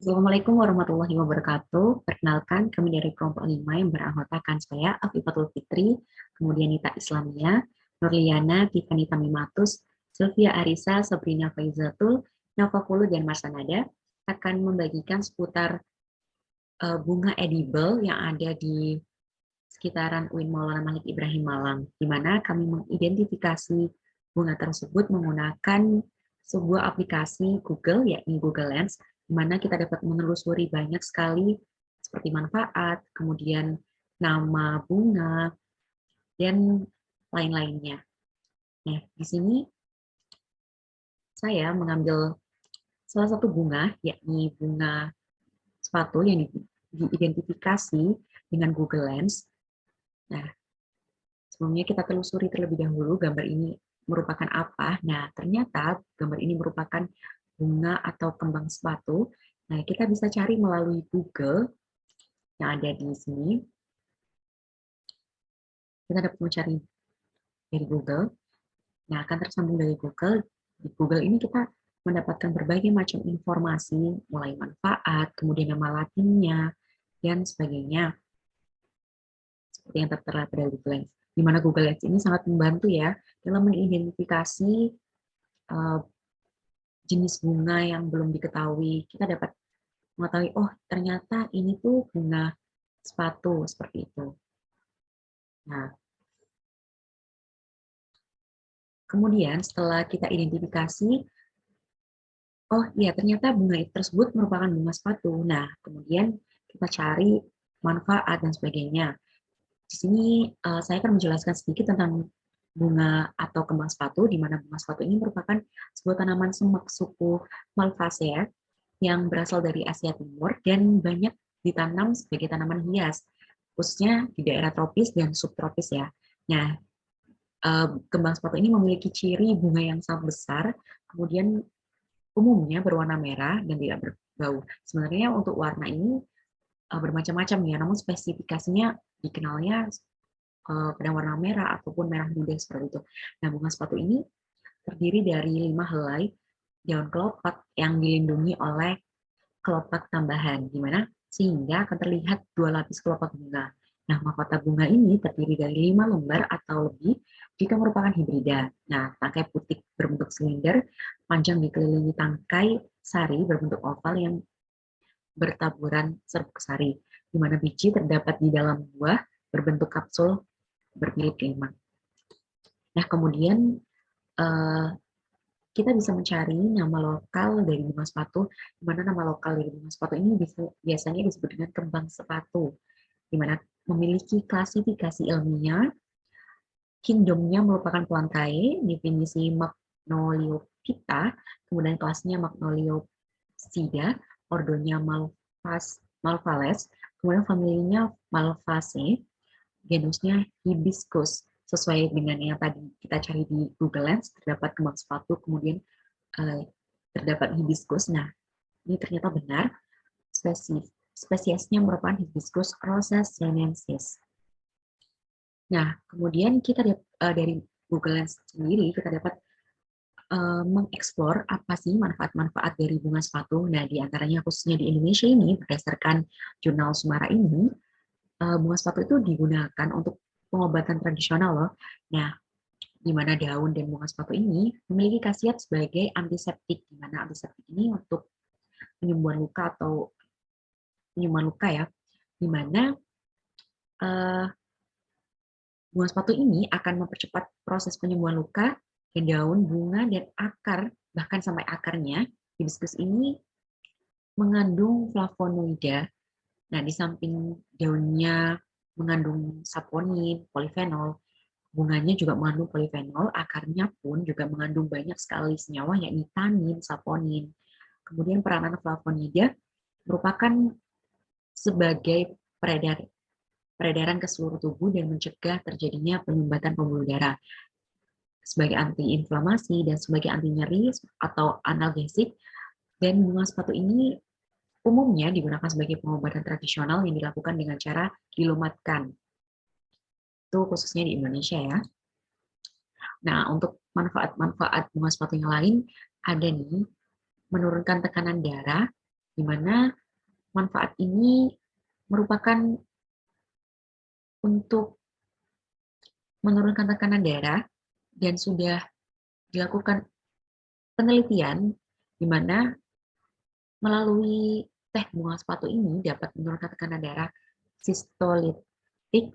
Assalamualaikum warahmatullahi wabarakatuh. Perkenalkan, kami dari kelompok 5 yang beranggotakan saya, Afifatul Fitri, kemudian Nita Islamia, Nurliana, Tiffany Tamimatus, Sylvia Arisa, Sabrina Faizatul, Nafakulu, dan Marsanada akan membagikan seputar bunga edible yang ada di sekitaran UIN Maulana Malik Ibrahim Malang, di mana kami mengidentifikasi bunga tersebut menggunakan sebuah aplikasi Google, yakni Google Lens, di mana kita dapat menelusuri banyak sekali seperti manfaat, kemudian nama bunga, dan lain-lainnya. Nah, di sini saya mengambil salah satu bunga, yakni bunga sepatu yang diidentifikasi dengan Google Lens. Nah, sebelumnya kita telusuri terlebih dahulu gambar ini merupakan apa. Nah, ternyata gambar ini merupakan bunga atau kembang sepatu. Nah, kita bisa cari melalui Google yang ada di sini. Kita dapat mencari dari Google. Nah, akan tersambung dari Google. Di Google ini kita mendapatkan berbagai macam informasi, mulai manfaat, kemudian nama latinnya, dan sebagainya. Seperti yang tertera pada Google Lens. Di mana Google Lens ini sangat membantu ya dalam mengidentifikasi jenis bunga yang belum diketahui. Kita dapat mengetahui, oh ternyata ini tuh bunga sepatu, seperti itu. Nah, kemudian setelah kita identifikasi, oh iya ternyata bunga tersebut merupakan bunga sepatu. Nah, kemudian kita cari manfaat dan sebagainya. Di sini saya akan menjelaskan sedikit tentang bunga atau kembang sepatu, di mana bunga sepatu ini merupakan sebuah tanaman semak suku Malvaceae yang berasal dari Asia Timur dan banyak ditanam sebagai tanaman hias, khususnya di daerah tropis dan subtropis ya. Nah, kembang sepatu ini memiliki ciri bunga yang sangat besar, kemudian umumnya berwarna merah dan tidak berbau. Sebenarnya untuk warna ini bermacam-macam ya, namun spesifikasinya dikenalnya pada warna merah ataupun merah muda seperti itu. Nah, bunga sepatu ini terdiri dari 5 helai daun kelopak yang dilindungi oleh kelopak tambahan, di mana sehingga akan terlihat 2 lapis kelopak bunga. Nah, mahkota bunga ini terdiri dari 5 lembar atau lebih jika merupakan hibrida. Nah, tangkai putih berbentuk silinder, panjang dikelilingi tangkai sari berbentuk oval yang bertaburan serbuk sari, di mana biji terdapat di dalam buah berbentuk kapsul bermilik-lima. Nah, kemudian kita bisa mencari nama lokal dari bunga sepatu, di mana nama lokal dari bunga sepatu ini biasanya disebut dengan kembang sepatu, di mana memiliki klasifikasi ilmiah, kingdomnya merupakan Plantae, definisi Magnoliophyta, kemudian kelasnya Magnoliopsida, ordonya Malvales, kemudian familinya Malvaceae, genusnya Hibiscus. Sesuai dengan yang tadi kita cari di Google Lens, terdapat kembang sepatu, kemudian terdapat hibiscus. Nah, ini ternyata benar, spesiesnya merupakan Hibiscus rosa sinensis. Nah, kemudian kita dari Google Lens sendiri, kita dapat mengeksplor apa sih manfaat-manfaat dari bunga sepatu. Nah, di antaranya khususnya di Indonesia ini, berdasarkan jurnal Sumara ini, bunga sepatu itu digunakan untuk pengobatan tradisional loh. Nah, di mana daun dan bunga sepatu ini memiliki khasiat sebagai antiseptik, di mana antiseptik ini untuk penyembuhan luka atau penyembuhan luka ya, di mana bunga sepatu ini akan mempercepat proses penyembuhan luka dan daun, bunga, dan akar, bahkan sampai akarnya, hibiscus ini mengandung flavonoida. Nah, di samping daunnya mengandung saponin, polifenol, bunganya juga mengandung polifenol, akarnya pun juga mengandung banyak sekali senyawa yakni tanin, saponin. Kemudian peranan flavonoida merupakan sebagai peredaran ke seluruh tubuh dan mencegah terjadinya penyumbatan pembuluh darah sebagai antiinflamasi dan sebagai anti nyeri atau analgesik. Dan bunga sepatu ini umumnya digunakan sebagai pengobatan tradisional yang dilakukan dengan cara dilumatkan. Itu khususnya di Indonesia ya. Nah, untuk manfaat-manfaat bunga sepatu yang lain ada nih, menurunkan tekanan darah, di mana manfaat ini merupakan untuk menurunkan tekanan darah dan sudah dilakukan penelitian di mana melalui teh bunga sepatu ini dapat menurunkan tekanan darah sistolitik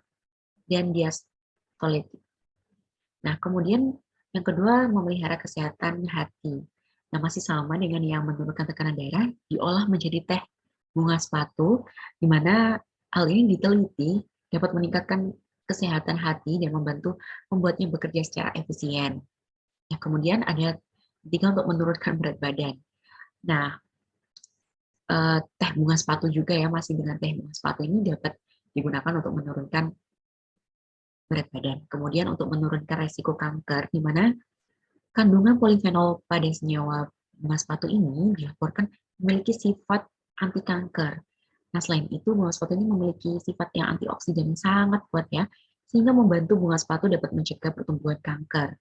dan diastolitik. Nah, kemudian yang kedua, memelihara kesehatan hati. Nah, masih sama dengan yang menurunkan tekanan darah, diolah menjadi teh bunga sepatu, di mana hal ini diteliti dapat meningkatkan kesehatan hati dan membantu membuatnya bekerja secara efisien. Nah, kemudian ada ketiga untuk menurunkan berat badan. Nah, teh bunga sepatu juga ya, masih dengan teh bunga sepatu ini dapat digunakan untuk menurunkan berat badan. Kemudian untuk menurunkan resiko kanker, di mana kandungan polifenol pada senyawa bunga sepatu ini dilaporkan memiliki sifat anti kanker. Nah, selain itu, bunga sepatu ini memiliki sifat yang antioksidan yang sangat kuat ya, sehingga membantu bunga sepatu dapat mencegah pertumbuhan kanker.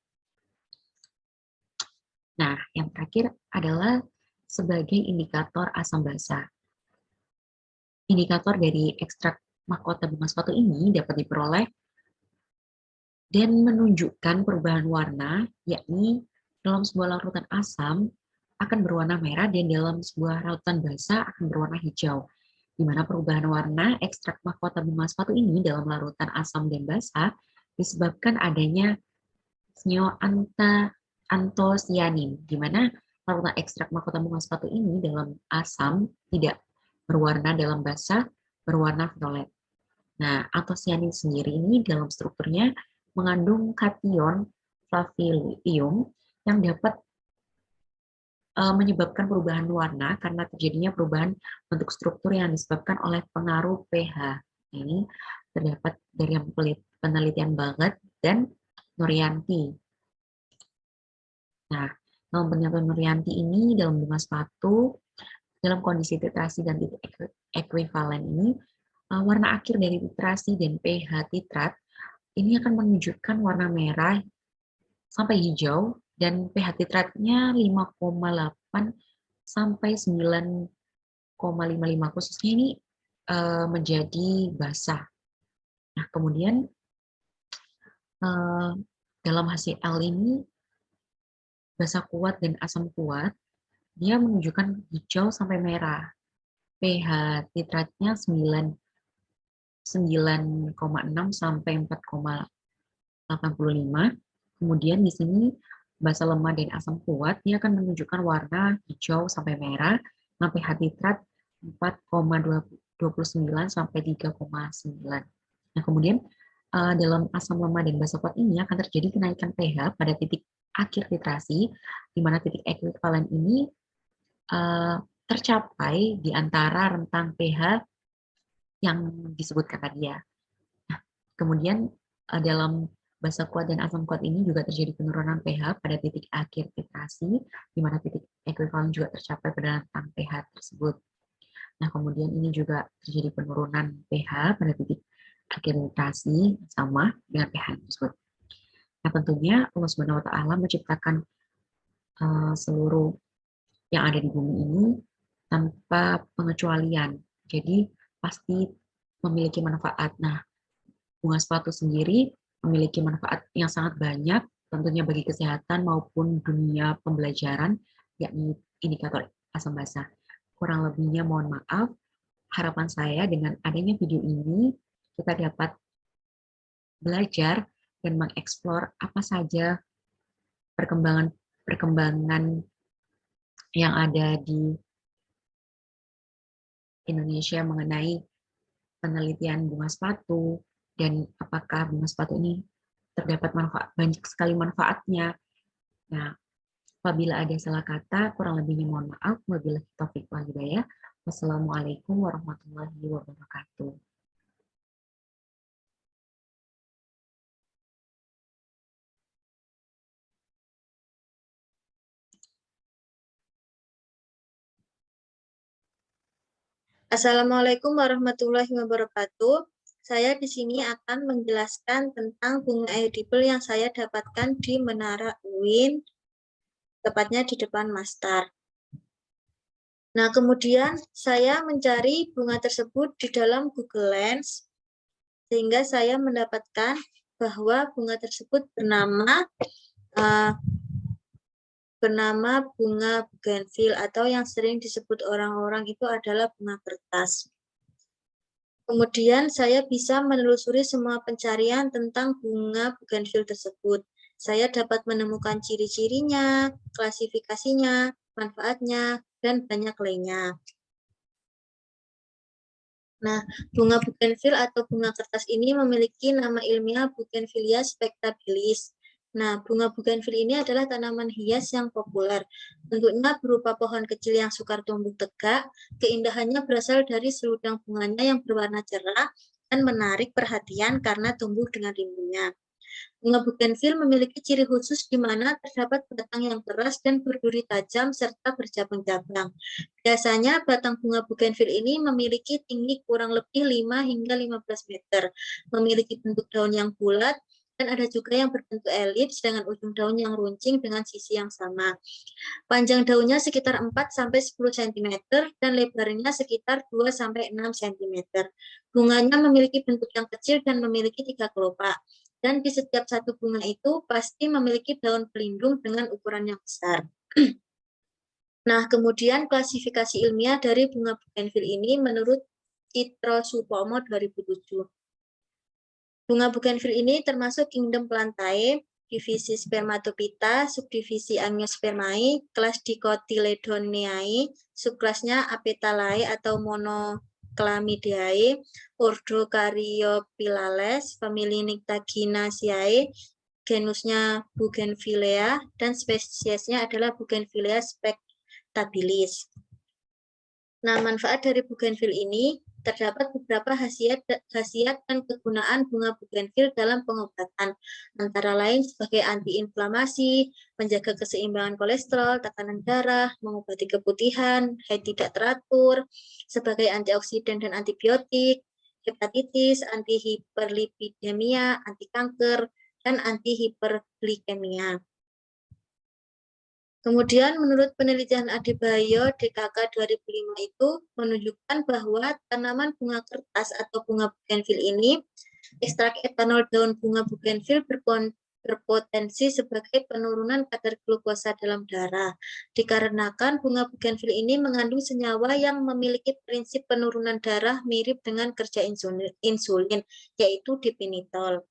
Nah, yang terakhir adalah sebagai indikator asam basa. Indikator dari ekstrak mahkota bunga sepatu ini dapat diperoleh dan menunjukkan perubahan warna, yakni dalam sebuah larutan asam akan berwarna merah dan dalam sebuah larutan basa akan berwarna hijau. Di mana perubahan warna ekstrak mahkota bunga sepatu ini dalam larutan asam dan basa disebabkan adanya senyawa antosianin, di mana larutan ekstrak mahkota bunga sepatu ini dalam asam tidak berwarna, dalam basa berwarna violet. Nah, antosianin sendiri ini dalam strukturnya mengandung kation flavilium yang dapat menyebabkan perubahan warna karena terjadinya perubahan bentuk struktur yang disebabkan oleh pengaruh pH. Ini terdapat dari penelitian Banget dan Nuryanti. Nah, dalam penelitian Nuryanti ini dalam bunga sepatu, dalam kondisi titrasi dan titik ekuivalen ini, warna akhir dari titrasi dan pH titrat ini akan menunjukkan warna merah sampai hijau dan pH titratnya 5,8 sampai 9,55, khususnya ini menjadi basah. Nah, kemudian dalam HCl ini basah kuat dan asam kuat, dia menunjukkan hijau sampai merah. pH titratnya 9,6 sampai 4,85. Kemudian di sini basa lemah dan asam kuat, dia akan menunjukkan warna hijau sampai merah, nah pH titrat 4,29 sampai 3,9. Nah, kemudian dalam asam lemah dan basa kuat ini akan terjadi kenaikan pH pada titik akhir titrasi, di mana titik ekuivalen ini tercapai di antara rentang pH yang disebutkan tadi ya. Nah, kemudian dalam basa kuat dan asam kuat ini juga terjadi penurunan pH pada titik akhir titrasi, di mana titik ekuivalen juga tercapai pada rentang pH tersebut. Nah, kemudian ini juga terjadi penurunan pH pada titik akhir titrasi sama dengan pH tersebut. Nah, tentunya Allah Subhanahu wa Ta'ala menciptakan seluruh yang ada di bumi ini tanpa pengecualian. Jadi pasti memiliki manfaat. Nah, bunga sepatu sendiri memiliki manfaat yang sangat banyak, tentunya bagi kesehatan maupun dunia pembelajaran, yakni indikator asam basa. Kurang lebihnya mohon maaf. Harapan saya dengan adanya video ini, kita dapat belajar dan mengeksplor apa saja perkembangan yang ada di Indonesia mengenai penelitian bunga sepatu, dan apakah bunga sepatu ini terdapat manfaat, banyak sekali manfaatnya. Nah, apabila ada salah kata, kurang lebihnya mohon maaf. Wabillahi taufiq wal hidayah. Wassalamualaikum warahmatullahi wabarakatuh. Assalamualaikum warahmatullahi wabarakatuh. Saya di sini akan menjelaskan tentang bunga edible yang saya dapatkan di Menara UIN, tepatnya di depan Mastar. Nah, kemudian saya mencari bunga tersebut di dalam Google Lens, sehingga saya mendapatkan bahwa bunga tersebut bernama bunga bougainville, atau yang sering disebut orang-orang itu adalah bunga kertas. Kemudian saya bisa menelusuri semua pencarian tentang bunga bougainville tersebut. Saya dapat menemukan ciri-cirinya, klasifikasinya, manfaatnya, dan banyak lainnya. Nah, bunga bougainville atau bunga kertas ini memiliki nama ilmiah Bougainvillea spectabilis. Nah, bunga bougainville ini adalah tanaman hias yang populer. Bentuknya berupa pohon kecil yang sukar tumbuh tegak. Keindahannya berasal dari seludang bunganya yang berwarna cerah dan menarik perhatian karena tumbuh dengan rimbunnya. Bunga bougainville memiliki ciri khusus di mana terdapat batang yang keras dan berduri tajam serta bercabang-cabang. Biasanya batang bunga bougainville ini memiliki tinggi kurang lebih 5 hingga 15 meter, memiliki bentuk daun yang bulat, dan ada juga yang berbentuk elips dengan ujung daun yang runcing dengan sisi yang sama. Panjang daunnya sekitar 4-10 cm dan lebarnya sekitar 2-6 cm. Bunganya memiliki bentuk yang kecil dan memiliki 3 kelopak. Dan di setiap satu bunga itu pasti memiliki daun pelindung dengan ukuran yang besar. Nah, kemudian klasifikasi ilmiah dari bunga bougainville ini menurut Citro Supomo 2007. Bunga bougainville ini termasuk kingdom Plantae, divisi Spermatophyta, subdivisi Angiospermae, kelas Dicotyledonneae, subkelasnya Apetalae atau Monochlamydeae, ordo Caryophyllales, famili Nyctaginaceae, genusnya Bougainvillea, dan spesiesnya adalah Bougainvillea spectabilis. Nah, manfaat dari bougainville ini terdapat beberapa khasiat dan kegunaan bunga bougainville dalam pengobatan, antara lain sebagai antiinflamasi, menjaga keseimbangan kolesterol, tekanan darah, mengobati keputihan, haid tidak teratur, sebagai antioksidan dan antibiotik, hepatitis, anti-hiperlipidemia, anti kanker, dan anti-hiperglikemia. Kemudian menurut penelitian Adebayo DKK 2005 itu menunjukkan bahwa tanaman bunga kertas atau bunga bougainville ini, ekstrak etanol daun bunga bougainville berpotensi sebagai penurunan kadar glukosa dalam darah. Dikarenakan bunga bougainville ini mengandung senyawa yang memiliki prinsip penurunan darah mirip dengan kerja insulin, yaitu dipinitol.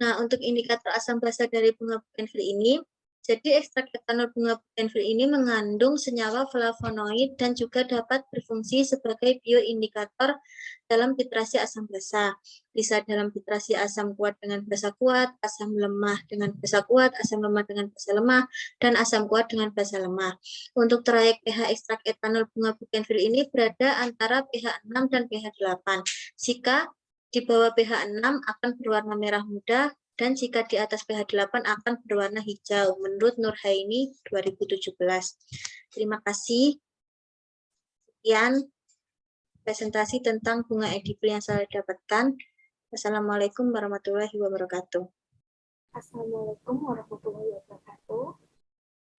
Nah, untuk indikator asam basa dari bunga bougainville ini, jadi ekstrak etanol bunga bougainville ini mengandung senyawa flavonoid dan juga dapat berfungsi sebagai bioindikator dalam titrasi asam basa. Bisa dalam titrasi asam kuat dengan basa kuat, asam lemah dengan basa kuat, asam lemah dengan basa lemah, dan asam kuat dengan basa lemah. Untuk trayek pH ekstrak etanol bunga bougainville ini berada antara pH 6 dan pH 8. Jika di bawah pH 6 akan berwarna merah muda, dan jika di atas pH 8 akan berwarna hijau, menurut Nurhaini 2017. Terima kasih. Sekian presentasi tentang bunga edible yang saya dapatkan. Assalamualaikum warahmatullahi wabarakatuh. Assalamualaikum warahmatullahi wabarakatuh.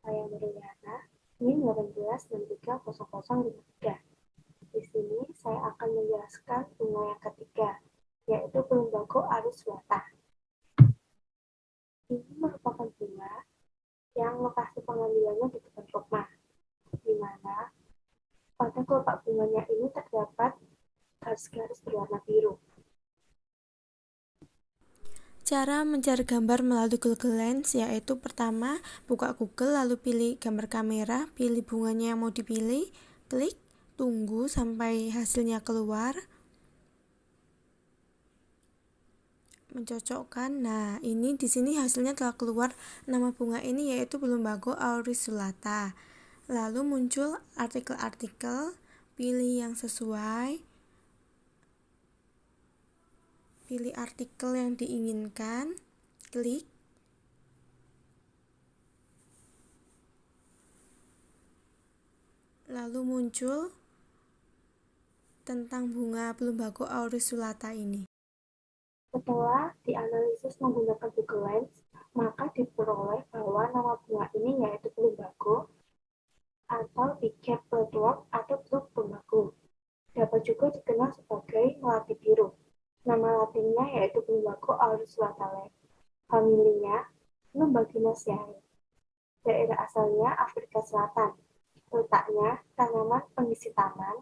Saya Mariana, NIM 18630053. Di sini saya akan menjelaskan bunga yang ketiga, yaitu Plumbago auriculatus. Ini merupakan bunga yang lokasi pengambilannya di depan rumah, di mana pada kelopak bunganya ini terdapat garis-garis berwarna biru. Cara mencari gambar melalui Google Lens yaitu pertama, buka Google lalu pilih gambar kamera, pilih bunganya yang mau dipilih, klik, tunggu sampai hasilnya keluar. Mencocokkan. Nah, ini di sini hasilnya telah keluar. Nama bunga ini yaitu Plumbago auriculatus. Lalu muncul artikel-artikel, pilih yang sesuai. Pilih artikel yang diinginkan, klik. Lalu muncul tentang bunga Plumbago auriculatus ini. Setelah dianalisis menggunakan Google Lens, maka diperoleh bahwa nama bunga ini yaitu Plumbago atau tiket bloodworm atau blue tumbaku. Dapat juga dikenal sebagai melati biru. Nama latinnya yaitu tumbaku Aurus latale. Familinya Plumbaginaceae. Daerah asalnya Afrika Selatan. Letaknya tanaman pengisi taman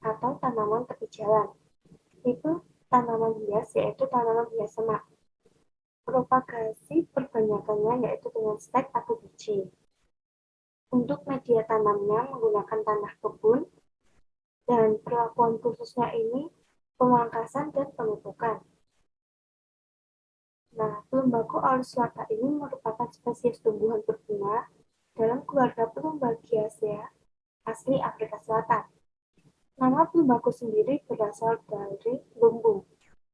atau tanaman tepi jalan. Itu tanaman hias yaitu tanaman hias semak. Propagasi perbanyakannya yaitu dengan stek atau biji. Untuk media tanamnya menggunakan tanah kebun, dan perlakuan khususnya ini pemangkasan dan pemupukan. Nah, Plumbago auruswata ini merupakan spesies tumbuhan berbunga dalam keluarga Plumbagiaceae asli Afrika Selatan. Nama Plumbago sendiri berasal dari lumbung,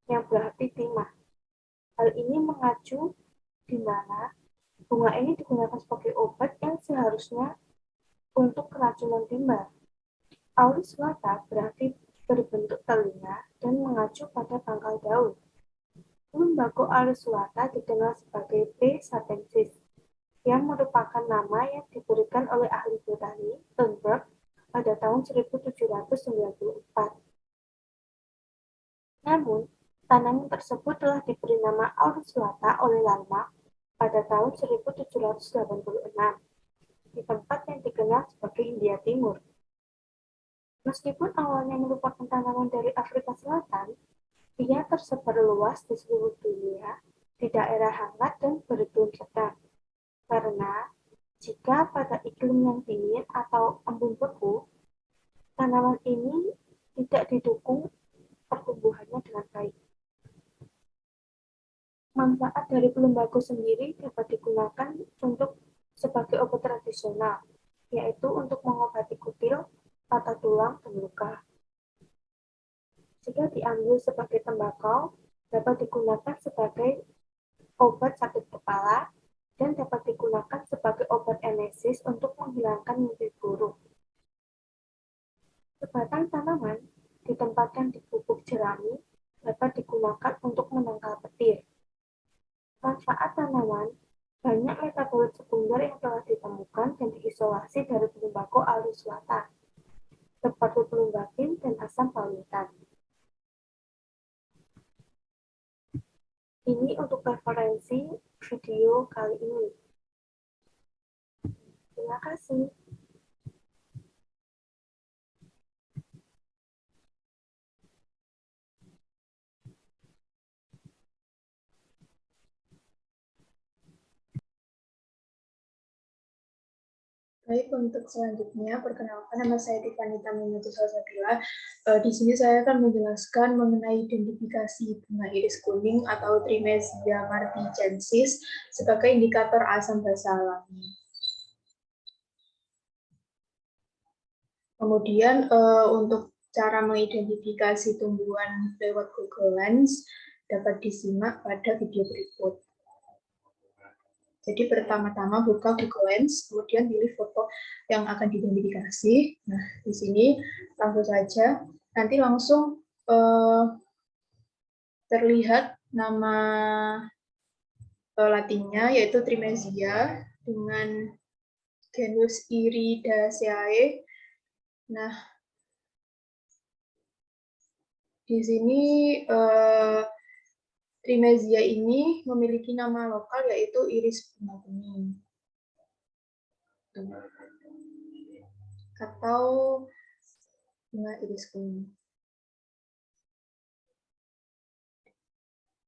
yang berarti timah. Hal ini mengacu di mana bunga ini digunakan sebagai obat yang seharusnya untuk keracunan timbal. Aurus lata berarti berbentuk telinga dan mengacu pada pangkal daun. Plumbago aurus lata dikenal sebagai P. satensis, yang merupakan nama yang diberikan oleh ahli botani Thunberg pada tahun 1794. Namun, tanaman tersebut telah diberi nama Aurus lata oleh Lamarck pada tahun 1786 di tempat yang dikenal sebagai Hindia Timur. Meskipun awalnya merupakan tanaman dari Afrika Selatan, ia tersebar luas di seluruh dunia di daerah hangat dan beriklim sedang. Karena jika pada iklim yang dingin atau embun beku, tanaman ini tidak didukung pertumbuhannya dengan baik. Manfaat dari Plumbago sendiri dapat digunakan untuk sebagai obat tradisional, yaitu untuk mengobati kutil, patah tulang, dan luka. Jika diambil sebagai tembakau, dapat digunakan sebagai obat sakit kepala dan dapat digunakan sebagai obat emesis untuk menghilangkan mimpi buruk. Sebatang tanaman ditempatkan di bubuk jerami dapat digunakan untuk menangkal petir. Manfaat tanaman, banyak metabolit sekunder yang telah ditemukan dan diisolasi dari Plumbago aurus lata, seperti plumbagin dan asam paulitan. Ini untuk referensi video kali ini. Terima kasih. Baik, untuk selanjutnya, perkenalkan nama saya Tiffany Taminatu Salsabila. Di sini saya akan menjelaskan mengenai identifikasi bunga iris kuning atau Trimesia marticensis sebagai indikator asam basa alami. Kemudian untuk cara mengidentifikasi tumbuhan lewat Google Lens dapat disimak pada video berikut. Jadi pertama-tama buka Google Lens, kemudian pilih foto yang akan diidentifikasi. Nah, di sini langsung saja, nanti langsung terlihat nama latinnya, yaitu Trimesia, dengan genus Iridaceae. Nah, di sini Trimesia ini memiliki nama lokal yaitu iris bunga kuning atau bunga iris kuning.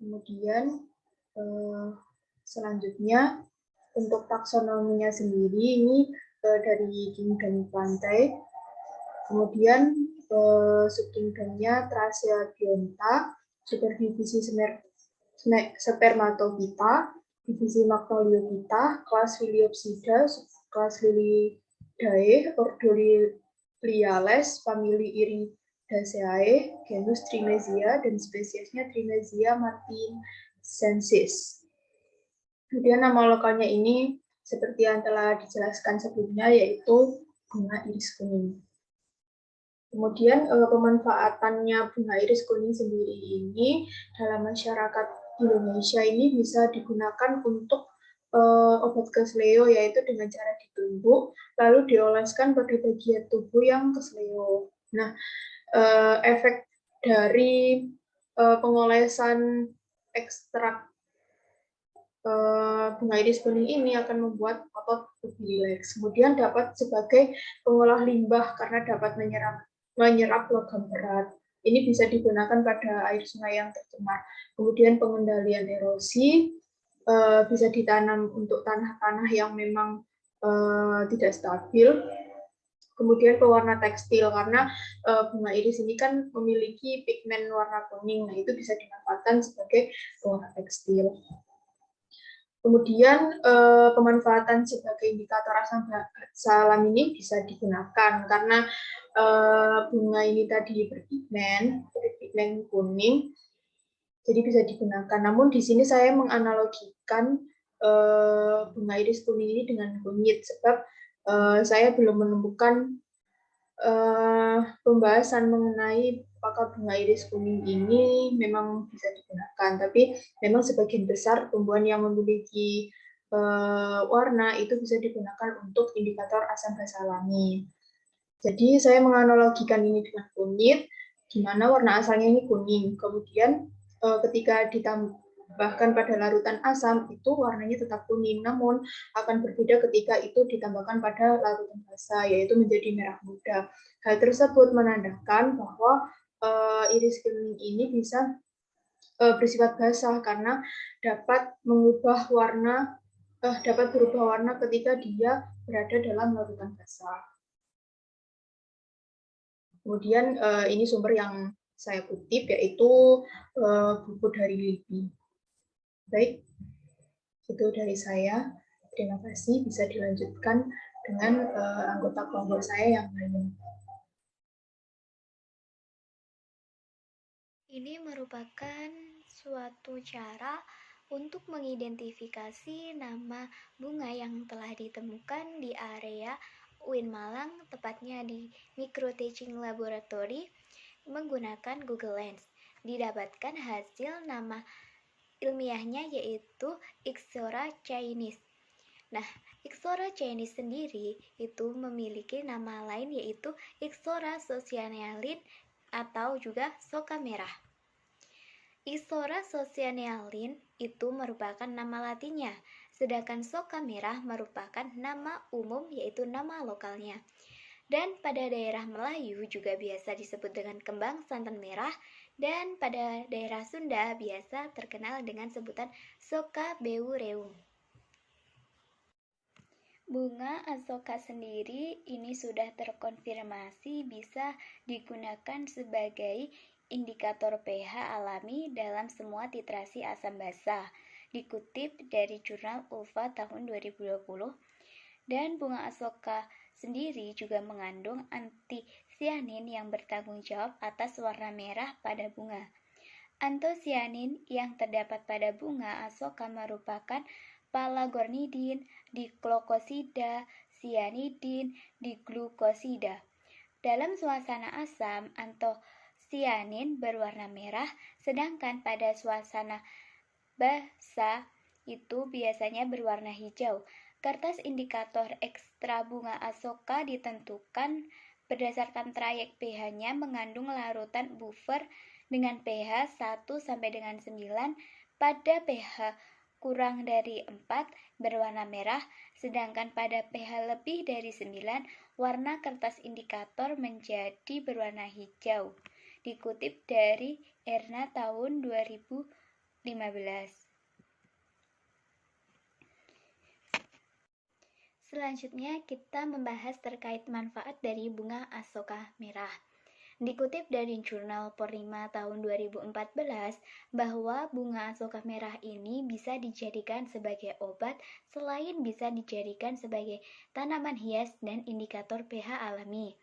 Kemudian selanjutnya untuk taksonominya sendiri ini dari kingdom plantae. Kemudian subkingdomnya Tracea dionta, superdivisi Spermatophyta, divisi Magnoliophyta, kelas Philiopsida, kelas Lilidae, ordo Liales, famili Iridaceae, genus Trimesia, dan spesiesnya Trimesia marticensis. Kemudian nama lokalnya ini seperti yang telah dijelaskan sebelumnya, yaitu bunga iris kuning. Kemudian pemanfaatannya bunga iris kuning sendiri ini dalam masyarakat Indonesia ini bisa digunakan untuk obat kesleo, yaitu dengan cara ditumbuk lalu dioleskan pada bagian tubuh yang kesleo. Nah, efek dari pengolesan ekstrak bunga iris kuning ini akan membuat otot lebih rileks. Kemudian dapat sebagai pengolah limbah karena dapat menyerap logam berat. Ini bisa digunakan pada air sungai yang tercemar. Kemudian pengendalian erosi, bisa ditanam untuk tanah-tanah yang memang tidak stabil. Kemudian pewarna tekstil, karena bunga iris ini kan memiliki pigmen warna kuning, nah itu bisa dimanfaatkan sebagai pewarna tekstil. Kemudian pemanfaatan sebagai indikator asam salam ini bisa digunakan karena bunga ini tadi berpigmen kuning, jadi bisa digunakan. Namun di sini saya menganalogikan bunga iris kuning ini dengan kunyit, sebab saya belum menemukan pembahasan mengenai apakah bunga iris kuning ini memang bisa digunakan. Tapi memang sebagian besar tumbuhan yang memiliki warna itu bisa digunakan untuk indikator asam basa alami. Jadi saya menganalogikan ini dengan kunyit, di mana warna asalnya ini kuning. Kemudian ketika ditambahkan pada larutan asam, itu warnanya tetap kuning, namun akan berbeda ketika itu ditambahkan pada larutan basa, yaitu menjadi merah muda. Hal tersebut menandakan bahwa iris kuning ini bisa bersifat basah karena dapat mengubah warna, dapat berubah warna ketika dia berada dalam larutan basah. Kemudian ini sumber yang saya kutip, yaitu buku dari LIPI. Baik, itu dari saya. Terima kasih, bisa dilanjutkan dengan anggota kelompok saya yang lain. Ini merupakan suatu cara untuk mengidentifikasi nama bunga yang telah ditemukan di area UIN Malang, tepatnya di Microteaching Laboratory, menggunakan Google Lens. Didapatkan hasil nama ilmiahnya yaitu Ixora chinensis. Nah, Ixora chinensis sendiri itu memiliki nama lain yaitu Ixora socianellin atau juga soka merah. Ixora socianellin itu merupakan nama latinnya, sedangkan soka merah merupakan nama umum yaitu nama lokalnya. Dan pada daerah Melayu juga biasa disebut dengan kembang santan merah, dan pada daerah Sunda biasa terkenal dengan sebutan soka beureum. Bunga asoka sendiri ini sudah terkonfirmasi bisa digunakan sebagai indikator pH alami dalam semua titrasi asam basa, dikutip dari jurnal ULFA tahun 2020. Dan bunga asoka sendiri juga mengandung antosianin yang bertanggung jawab atas warna merah pada bunga. Antosianin yang terdapat pada bunga asoka merupakan palagornidin, diglukosida, cyanidin, diglukosida. Dalam suasana asam, antosianin berwarna merah, sedangkan pada suasana basa itu biasanya berwarna hijau. Kertas indikator ekstra bunga asoka ditentukan berdasarkan trayek pH-nya mengandung larutan buffer dengan pH 1 sampai dengan 9, pada pH kurang dari 4 berwarna merah, sedangkan pada pH lebih dari 9 warna kertas indikator menjadi berwarna hijau. Dikutip dari Erna tahun 2015. Selanjutnya kita membahas terkait manfaat dari bunga asoka merah. Dikutip dari jurnal Porrima tahun 2014 bahwa bunga asoka merah ini bisa dijadikan sebagai obat selain bisa dijadikan sebagai tanaman hias dan indikator pH alami.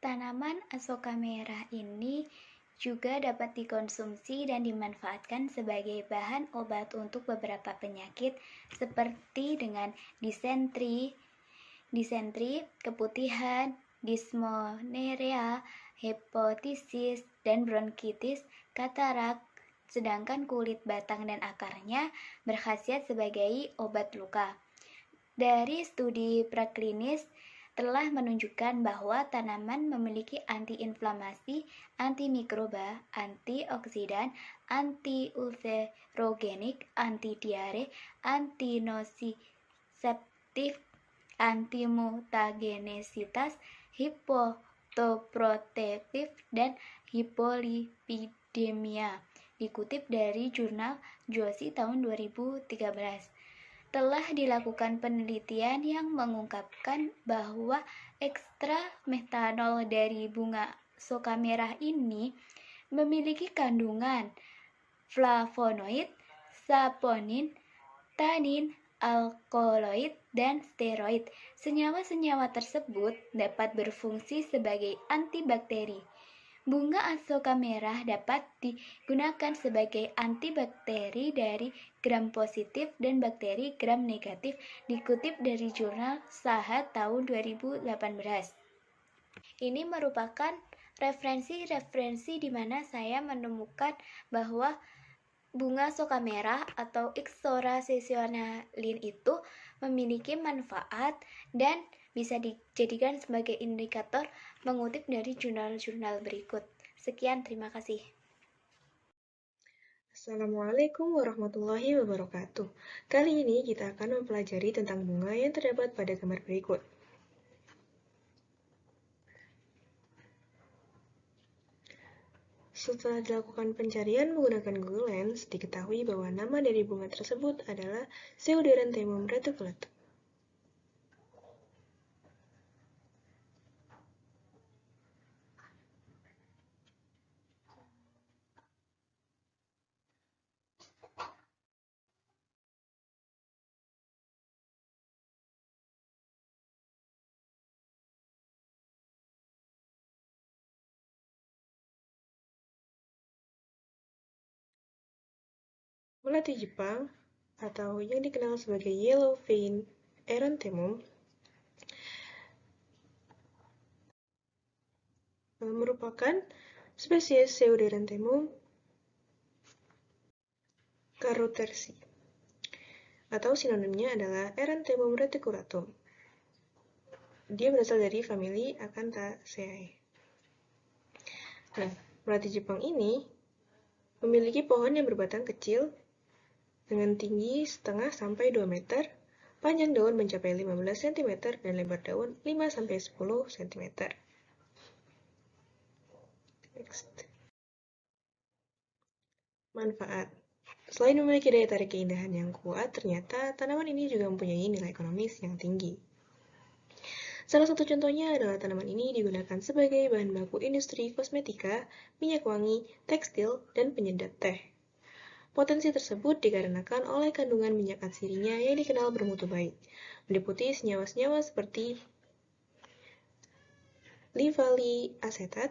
Tanaman asoka merah ini juga dapat dikonsumsi dan dimanfaatkan sebagai bahan obat untuk beberapa penyakit seperti dengan disentri, keputihan, dismonerea, hepatitis dan bronkitis, katarak, sedangkan kulit batang dan akarnya berkhasiat sebagai obat luka. Dari studi preklinis telah menunjukkan bahwa tanaman memiliki antiinflamasi, antimikroba, antioksidan, anti-ulcerogenik, anti-diare, antinosiseptif, antimutagenesitas, hipotoprotektif, dan hipolipidemia. Dikutip dari jurnal JOSI tahun 2013. Telah dilakukan penelitian yang mengungkapkan bahwa ekstrak metanol dari bunga soka merah ini memiliki kandungan flavonoid, saponin, tanin, alkaloid, dan steroid. Senyawa-senyawa tersebut dapat berfungsi sebagai antibakteri. Bunga asoka merah dapat digunakan sebagai antibakteri dari gram positif dan bakteri gram negatif, dikutip dari jurnal Saha tahun 2018. Ini merupakan referensi di mana saya menemukan bahwa bunga soka merah atau Ixora seasonalin itu memiliki manfaat dan bisa dijadikan sebagai indikator mengutip dari jurnal-jurnal berikut. Sekian, terima kasih. Assalamualaikum warahmatullahi wabarakatuh. Kali ini kita akan mempelajari tentang bunga yang terdapat pada gambar berikut. Setelah dilakukan pencarian menggunakan Google Lens, diketahui bahwa nama dari bunga tersebut adalah Pseuderanthemum reticulatum. Melati Jepang, atau yang dikenal sebagai Yellow Vein Eranthemum, merupakan spesies Pseuderanthemum carotersi, atau sinonimnya adalah Eranthemum reticulatum. Dia berasal dari famili Acanthaceae. Nah, melati Jepang ini memiliki pohon yang berbatang kecil dengan tinggi setengah sampai 2 meter, panjang daun mencapai 15 cm, dan lebar daun 5-10 cm. Next. Manfaat. Selain memiliki daya tarik keindahan yang kuat, ternyata tanaman ini juga mempunyai nilai ekonomis yang tinggi. Salah satu contohnya adalah tanaman ini digunakan sebagai bahan baku industri kosmetika, minyak wangi, tekstil, dan penyedap teh. Potensi tersebut dikarenakan oleh kandungan minyak asirinya yang dikenal bermutu baik, meliputi senyawa-senyawa seperti livali asetat,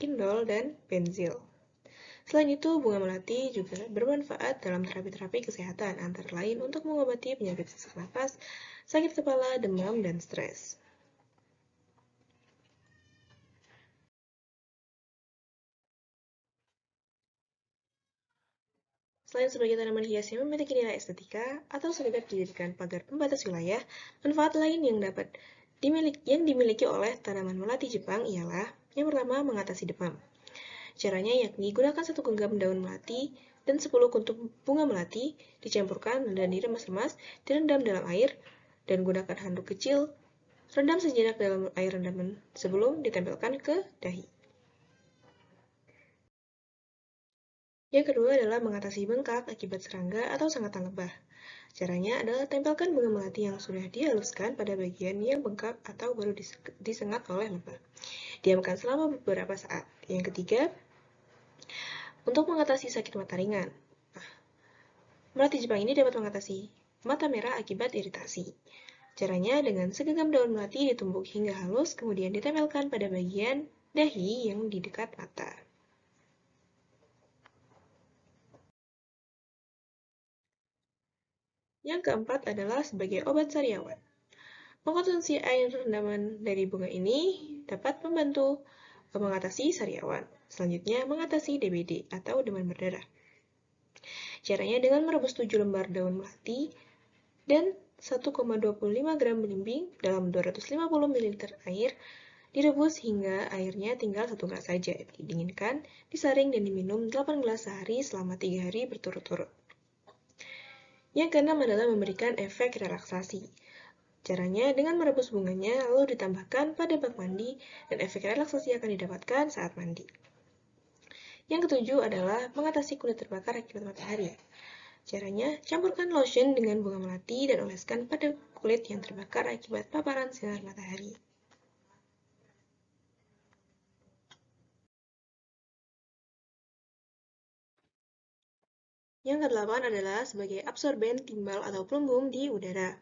indol, dan benzil. Selain itu, bunga melati juga bermanfaat dalam terapi-terapi kesehatan, antara lain untuk mengobati penyakit sesak napas, sakit kepala, demam, dan stres. Selain sebagai tanaman hias yang memiliki nilai estetika atau sekedar dijadikan pagar pembatas wilayah, manfaat lain yang dimiliki oleh tanaman melati Jepang ialah yang pertama, mengatasi demam. Caranya yakni gunakan 1 genggam daun melati dan 10 kuntum bunga melati, dicampurkan dan diremas-remas, direndam dalam air, dan gunakan handuk kecil, rendam sejenak dalam air rendaman sebelum ditempelkan ke dahi. Yang kedua adalah mengatasi bengkak akibat serangga atau sengatan lebah. Caranya adalah tempelkan bunga melati yang sudah dihaluskan pada bagian yang bengkak atau baru disengat oleh lebah. Diamkan selama beberapa saat. Yang ketiga, untuk mengatasi sakit mata ringan. Melati Jepang ini dapat mengatasi mata merah akibat iritasi. Caranya dengan segenggam daun melati ditumbuk hingga halus, kemudian ditempelkan pada bagian dahi yang di dekat mata. Yang keempat adalah sebagai obat sariawan. Mengkonsumsi air rendaman dari bunga ini dapat membantu mengatasi sariawan. Selanjutnya, mengatasi DBD atau demam berdarah. Caranya dengan merebus 7 lembar daun melati dan 1,25 gram belimbing dalam 250 ml air, direbus hingga airnya tinggal 1 gelas saja. Didinginkan, disaring dan diminum 8 gelas sehari selama 3 hari berturut-turut. Yang keenam adalah memberikan efek relaksasi. Caranya dengan merebus bunganya lalu ditambahkan pada bak mandi dan efek relaksasi akan didapatkan saat mandi. Yang ketujuh adalah mengatasi kulit terbakar akibat matahari. Caranya, campurkan lotion dengan bunga melati dan oleskan pada kulit yang terbakar akibat paparan sinar matahari. Yang kedelapan adalah sebagai absorben timbal atau pelembung di udara.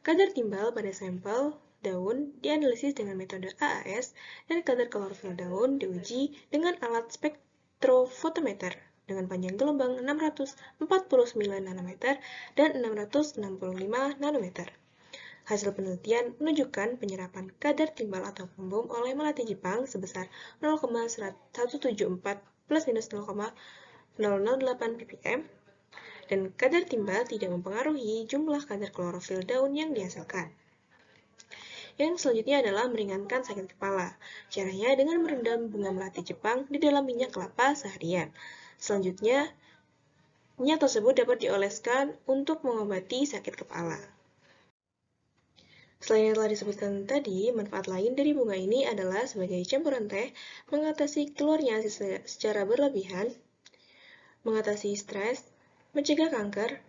Kadar timbal pada sampel daun dianalisis dengan metode AAS dan kadar klorofil daun diuji dengan alat spektrofotometer dengan panjang gelombang 649 nanometer dan 665 nanometer. Hasil penelitian menunjukkan penyerapan kadar timbal atau pelembung oleh melati Jepang sebesar 0,174 plus-minus 0,008 ppm, dan kadar timbal tidak mempengaruhi jumlah kadar klorofil daun yang dihasilkan. Yang selanjutnya adalah meringankan sakit kepala. Caranya dengan merendam bunga melati Jepang di dalam minyak kelapa seharian. Selanjutnya, minyak tersebut dapat dioleskan untuk mengobati sakit kepala. Selain yang telah disebutkan tadi, manfaat lain dari bunga ini adalah sebagai campuran teh, mengatasi keluarnya secara berlebihan, mengatasi stres, mencegah kanker,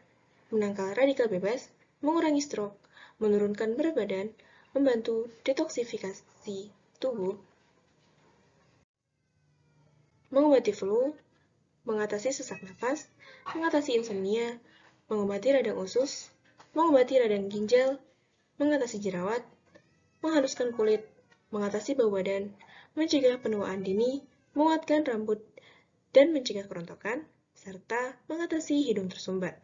menangkal radikal bebas, mengurangi stroke, menurunkan berat badan, membantu detoksifikasi tubuh, mengobati flu, mengatasi sesak nafas, mengatasi insomnia, mengobati radang usus, mengobati radang ginjal, mengatasi jerawat, menghaluskan kulit, mengatasi bau badan, mencegah penuaan dini, menguatkan rambut, dan mencegah kerontokan, serta mengatasi hidung tersumbat.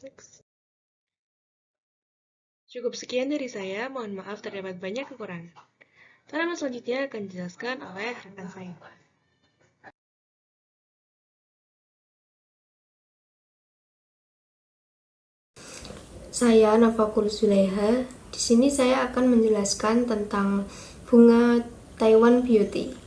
Next. Cukup sekian dari saya, mohon maaf terdapat banyak kekurangan. Tanaman selanjutnya akan dijelaskan oleh rekan saya. Saya Nafakul Zulaiha. Di sini saya akan menjelaskan tentang bunga Taiwan Beauty.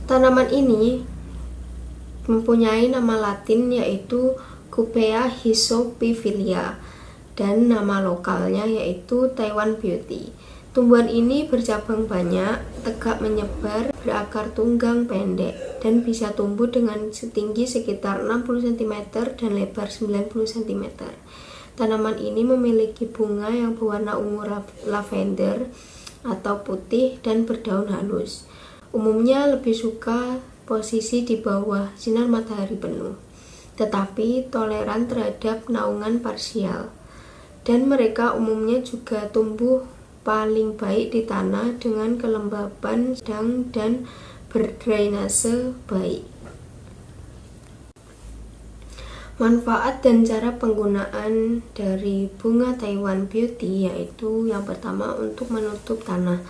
Tanaman ini mempunyai nama latin yaitu Cupea hysopiphila dan nama lokalnya yaitu Taiwan Beauty. Tumbuhan ini bercabang banyak, tegak menyebar, berakar tunggang pendek, dan bisa tumbuh dengan setinggi sekitar 60 cm dan lebar 90 cm. Tanaman ini memiliki bunga yang berwarna ungu lavender atau putih dan berdaun halus. Umumnya lebih suka posisi di bawah sinar matahari penuh, tetapi toleran terhadap naungan parsial. Dan mereka umumnya juga tumbuh paling baik di tanah dengan kelembaban sedang dan berdrainase baik. Manfaat dan cara penggunaan dari bunga Taiwan Beauty yaitu yang pertama untuk menutup tanah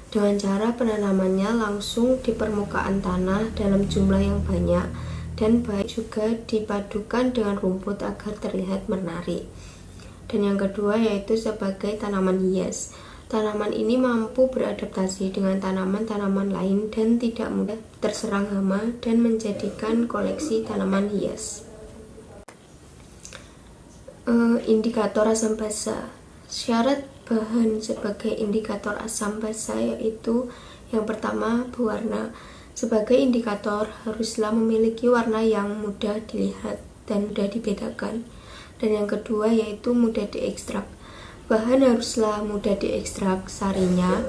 dengan cara penanamannya langsung di permukaan tanah dalam jumlah yang banyak, dan baik juga dipadukan dengan rumput agar terlihat menarik. Dan yang kedua yaitu sebagai tanaman hias. Tanaman ini mampu beradaptasi dengan tanaman-tanaman lain dan tidak mudah terserang hama dan menjadikan koleksi tanaman hias. Indikator asam basa. Syarat bahan sebagai indikator asam basa yaitu yang pertama berwarna Sebagai indikator, haruslah memiliki warna yang mudah dilihat dan mudah dibedakan. Dan yang kedua yaitu mudah diekstrak. Bahan haruslah mudah diekstrak sarinya.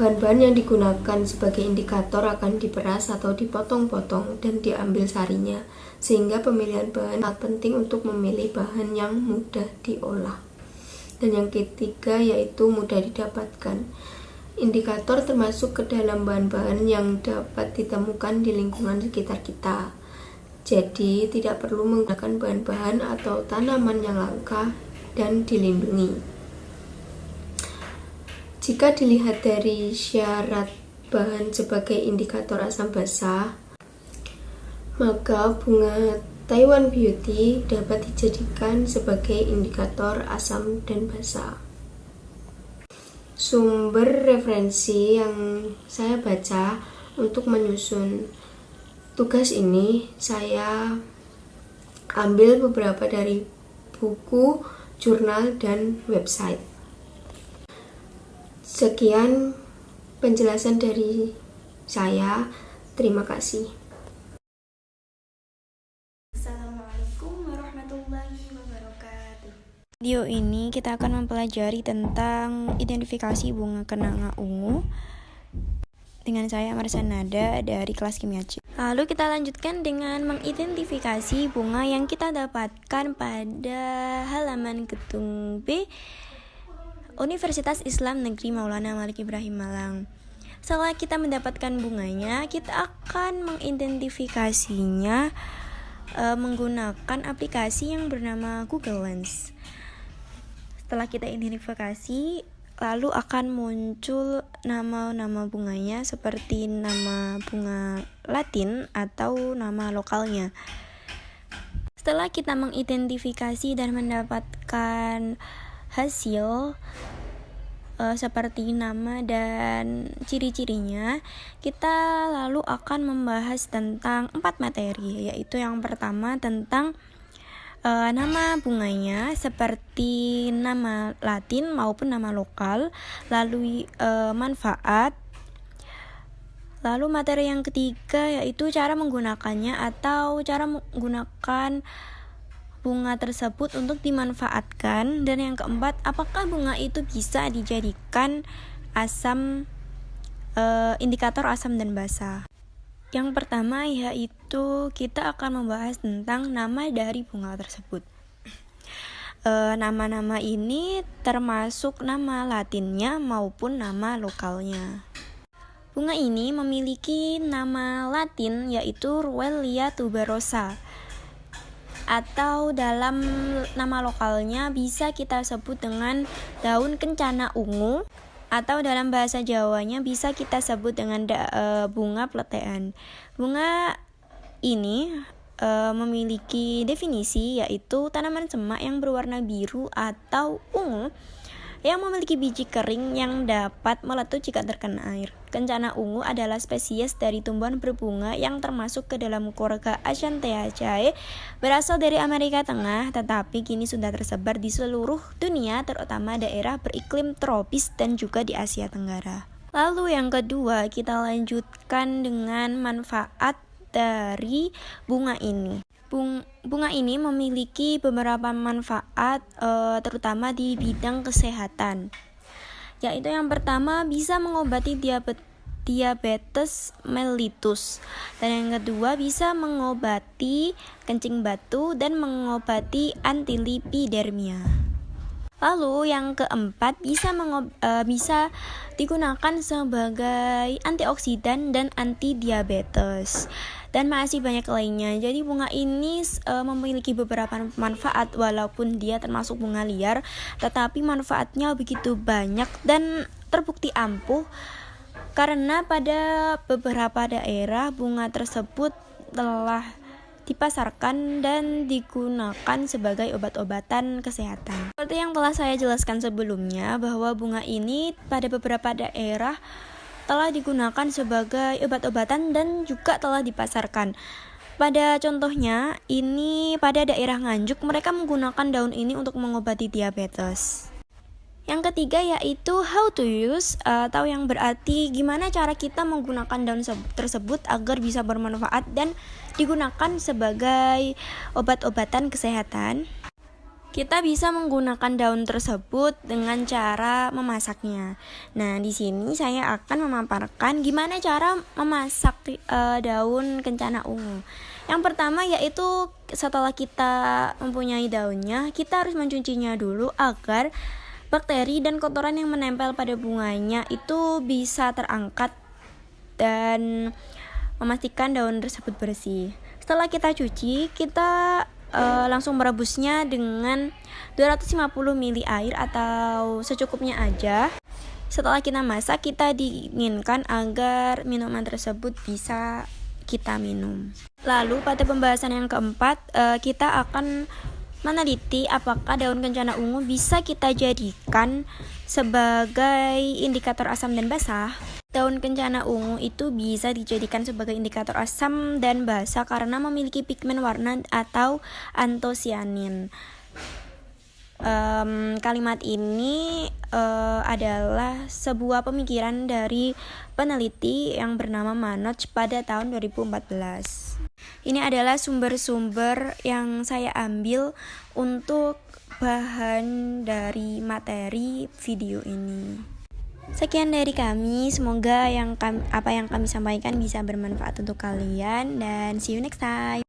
Bahan-bahan yang digunakan sebagai indikator akan diperas atau dipotong-potong dan diambil sarinya, sehingga pemilihan bahan sangat penting untuk memilih bahan yang mudah diolah. Dan yang ketiga yaitu mudah didapatkan. Indikator termasuk ke dalam bahan-bahan yang dapat ditemukan di lingkungan sekitar kita. Jadi, tidak perlu menggunakan bahan-bahan atau tanaman yang langka dan dilindungi. Jika dilihat dari syarat bahan sebagai indikator asam basa, maka bunga Taiwan Beauty dapat dijadikan sebagai indikator asam dan basa. Sumber referensi yang saya baca untuk menyusun tugas ini, saya ambil beberapa dari buku, jurnal, dan website. Sekian penjelasan dari saya. Terima kasih. Assalamualaikum warahmatullahi wabarakatuh. Video ini kita akan mempelajari tentang identifikasi bunga kenanga ungu dengan saya Marsanada dari kelas Kimia C. Lalu kita lanjutkan dengan mengidentifikasi bunga yang kita dapatkan pada halaman Gedung B Universitas Islam Negeri Maulana Malik Ibrahim Malang. Setelah kita mendapatkan bunganya, kita akan mengidentifikasinya menggunakan aplikasi yang bernama Google Lens. Setelah kita identifikasi, lalu akan muncul nama-nama bunganya seperti nama bunga Latin atau nama lokalnya. Setelah kita mengidentifikasi dan mendapatkan hasil seperti nama dan ciri-cirinya, kita lalu akan membahas tentang 4 materi, yaitu yang pertama tentang nama bunganya seperti nama Latin maupun nama lokal, lalu manfaat, lalu materi yang ketiga yaitu cara menggunakannya atau cara menggunakan bunga tersebut untuk dimanfaatkan, dan yang keempat apakah bunga itu bisa dijadikan asam indikator asam dan basa. Yang pertama yaitu kita akan membahas tentang nama dari bunga tersebut. Nama-nama ini termasuk nama Latinnya maupun nama lokalnya. Bunga ini memiliki nama Latin yaitu Ruellia tuberosa, atau dalam nama lokalnya bisa kita sebut dengan daun kencana ungu, atau dalam bahasa Jawanya bisa kita sebut dengan bunga pletean. Bunga ini memiliki definisi yaitu tanaman semak yang berwarna biru atau ungu yang memiliki biji kering yang dapat meletus jika terkena air. Kencana ungu adalah spesies dari tumbuhan berbunga yang termasuk ke dalam keluarga Acanthaceae, berasal dari Amerika Tengah, tetapi kini sudah tersebar di seluruh dunia, terutama daerah beriklim tropis dan juga di Asia Tenggara. Lalu yang kedua, kita lanjutkan dengan manfaat dari bunga ini. Bunga ini memiliki beberapa manfaat terutama di bidang kesehatan, yaitu yang pertama bisa mengobati diabetes mellitus, dan yang kedua bisa mengobati kencing batu dan mengobati antilipidermia. Lalu yang keempat bisa digunakan sebagai antioksidan dan anti diabetes, dan masih banyak lainnya. Jadi bunga ini memiliki beberapa manfaat, walaupun dia termasuk bunga liar, tetapi manfaatnya begitu banyak dan terbukti ampuh, karena pada beberapa daerah bunga tersebut telah dipasarkan dan digunakan sebagai obat-obatan kesehatan. Seperti yang telah saya jelaskan sebelumnya, bahwa bunga ini pada beberapa daerah telah digunakan sebagai obat-obatan dan juga telah dipasarkan. Pada contohnya, ini pada daerah Nganjuk mereka menggunakan daun ini untuk mengobati diabetes. Yang ketiga yaitu how to use, atau yang berarti gimana cara kita menggunakan daun tersebut agar bisa bermanfaat dan digunakan sebagai obat-obatan kesehatan. Kita bisa menggunakan daun tersebut dengan cara memasaknya. Nah, di sini saya akan memaparkan gimana cara memasak daun kencana ungu. Yang pertama yaitu setelah kita mempunyai daunnya, kita harus mencucinya dulu agar bakteri dan kotoran yang menempel pada bunganya itu bisa terangkat dan memastikan daun tersebut bersih. Setelah kita cuci, kita langsung merebusnya dengan 250 ml air atau secukupnya aja. Setelah kita masak, kita dinginkan agar minuman tersebut bisa kita minum. Lalu pada pembahasan yang keempat, kita akan meneliti apakah daun kencana ungu bisa kita jadikan sebagai indikator asam dan basah. Daun kencana ungu itu bisa dijadikan sebagai indikator asam dan basah karena memiliki pigmen warna atau antosianin. Kalimat ini adalah sebuah pemikiran dari peneliti yang bernama Manoj pada tahun 2014. Ini adalah sumber-sumber yang saya ambil untuk bahan dari materi video ini. Sekian dari kami, semoga apa yang kami sampaikan bisa bermanfaat untuk kalian dan see you next time.